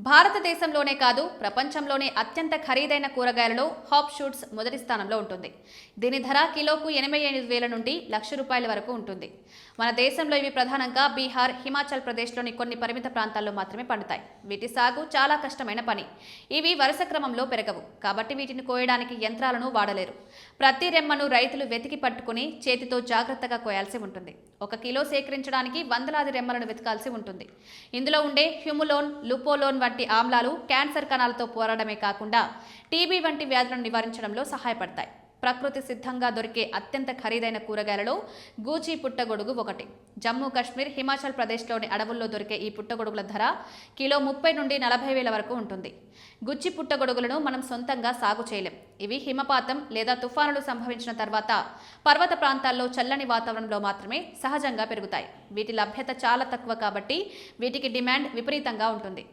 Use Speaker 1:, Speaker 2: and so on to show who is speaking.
Speaker 1: భారతదేశంలోనే కాదు ప్రపంచంలోనే అత్యంత ఖరీదైన కూరగాయలలో హాప్ షూట్స్ మొదటి స్థానంలో ఉంటుంది. దీని ధర కిలోకు 88,000 నుండి ₹1,00,000 వరకు ఉంటుంది. మన దేశంలో ఇవి ప్రధానంగా బీహార్, హిమాచల్ ప్రదేశ్లోని కొన్ని పరిమిత ప్రాంతాల్లో మాత్రమే పండుతాయి. వీటి సాగు చాలా కష్టమైన పని. ఇవి వరుస క్రమంలో పెరగవు, కాబట్టి వీటిని కోయడానికి యంత్రాలను వాడలేరు. ప్రతి రెమ్మను రైతులు వెతికి పట్టుకుని చేతితో జాగ్రత్తగా కోయాల్సి ఉంటుంది. 1 కిలో సేకరించడానికి వందలాది రెమ్మలను వెతకాల్సి ఉంటుంది. ఇందులో ఉండే హ్యూములోన్, లుపోలోన్ వంటి ఆమ్లాలు క్యాన్సర్ కణాలతో పోరాడమే కాకుండా టీబీ వంటి వ్యాధులను నివారించడంలో సహాయపడతాయి. ప్రకృతి సిద్ధంగా దొరికే అత్యంత ఖరీదైన కూరగాయలలో గూచి పుట్టగొడుగు ఒకటి. జమ్మూ కాశ్మీర్, హిమాచల్ ప్రదేశ్లోని అడవుల్లో దొరికే ఈ పుట్టగొడుగుల ధర కిలో 30 నుండి 40,000 వరకు ఉంటుంది. గుచ్చి పుట్టగొడుగులను మనం సొంతంగా సాగు చేయలేం. ఇవి హిమపాతం లేదా తుఫానులు సంభవించిన తర్వాత పర్వత ప్రాంతాల్లో చల్లని వాతావరణంలో మాత్రమే సహజంగా పెరుగుతాయి. వీటి లభ్యత చాలా తక్కువ కాబట్టి వీటికి డిమాండ్ విపరీతంగా ఉంటుంది.